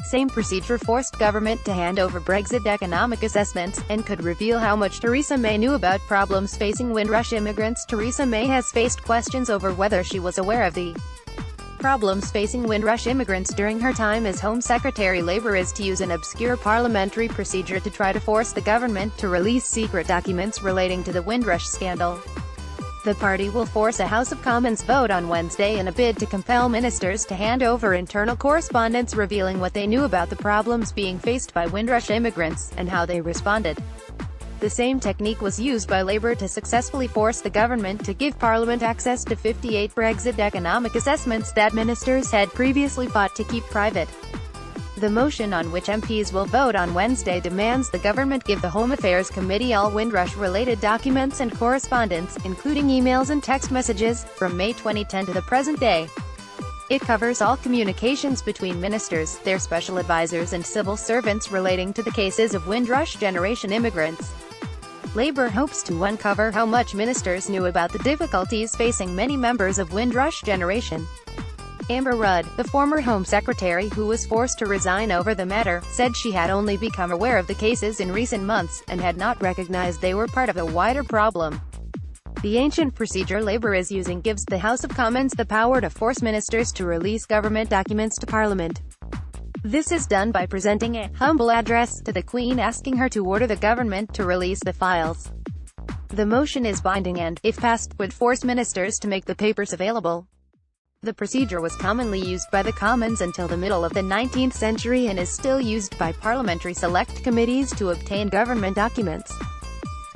same procedure forced government to hand over Brexit economic assessments, and could reveal how much Theresa May knew about problems facing Windrush immigrants. Theresa May has faced questions over whether she was aware of the problems facing Windrush immigrants during her time as Home Secretary. Labour is to use an obscure parliamentary procedure to try to force the government to release secret documents relating to the Windrush scandal. The party will force a House of Commons vote on Wednesday in a bid to compel ministers to hand over internal correspondence revealing what they knew about the problems being faced by Windrush immigrants, and how they responded. The same technique was used by Labour to successfully force the government to give Parliament access to 58 Brexit economic assessments that ministers had previously fought to keep private. The motion on which MPs will vote on Wednesday demands the government give the Home Affairs Committee all Windrush-related documents and correspondence, including emails and text messages, from May 2010 to the present day. It covers all communications between ministers, their special advisors and civil servants relating to the cases of Windrush generation immigrants. Labour hopes to uncover how much ministers knew about the difficulties facing many members of Windrush generation. Amber Rudd, the former Home Secretary who was forced to resign over the matter, said she had only become aware of the cases in recent months, and had not recognized they were part of a wider problem. The ancient procedure Labour is using gives the House of Commons the power to force ministers to release government documents to Parliament. This is done by presenting a humble address to the Queen asking her to order the government to release the files. The motion is binding and, if passed, would force ministers to make the papers available. The procedure was commonly used by the Commons until the middle of the 19th century and is still used by parliamentary select committees to obtain government documents.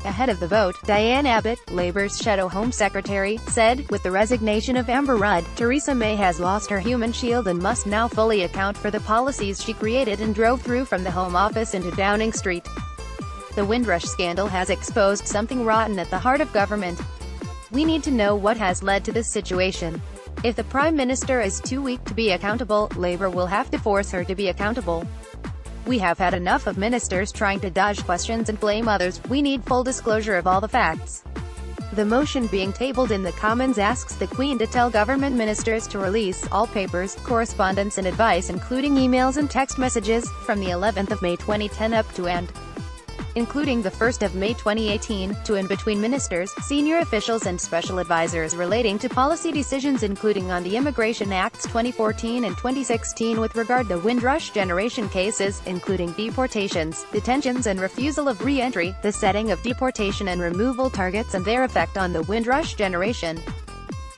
Ahead of the vote, Diane Abbott, Labour's shadow Home Secretary, said, "With the resignation of Amber Rudd, Theresa May has lost her human shield and must now fully account for the policies she created and drove through from the Home Office into Downing Street." The Windrush scandal has exposed something rotten at the heart of government. We need to know what has led to this situation. If the Prime Minister is too weak to be accountable, Labour will have to force her to be accountable. We have had enough of ministers trying to dodge questions and blame others. We need full disclosure of all the facts. The motion being tabled in the Commons asks the Queen to tell government ministers to release all papers, correspondence and advice including emails and text messages, from the 11th of May 2010 up to and including the 1st of May 2018, to and between ministers, senior officials and special advisors relating to policy decisions including on the Immigration Acts 2014 and 2016 with regard to Windrush generation cases, including deportations, detentions and refusal of re-entry, the setting of deportation and removal targets and their effect on the Windrush generation.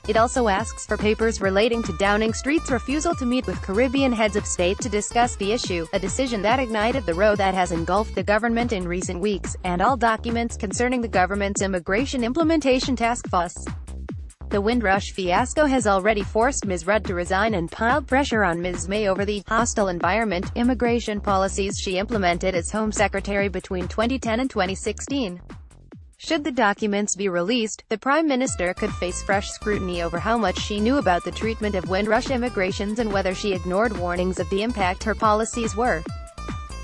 It also asks for papers relating to Downing Street's refusal to meet with Caribbean heads of state to discuss the issue, a decision that ignited the row that has engulfed the government in recent weeks, and all documents concerning the government's Immigration Implementation Task Force. The Windrush fiasco has already forced Ms. Rudd to resign and piled pressure on Ms. May over the hostile environment immigration policies she implemented as Home Secretary between 2010 and 2016. Should the documents be released, the Prime Minister could face fresh scrutiny over how much she knew about the treatment of Windrush immigrations and whether she ignored warnings of the impact her policies were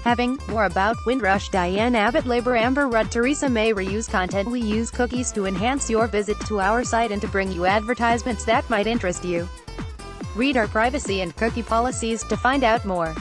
having. More about Windrush. Diane Abbott, Labour. Amber Rudd, Theresa May. Reuse content. We use cookies to enhance your visit to our site and to bring you advertisements that might interest you. Read our privacy and cookie policies to find out more.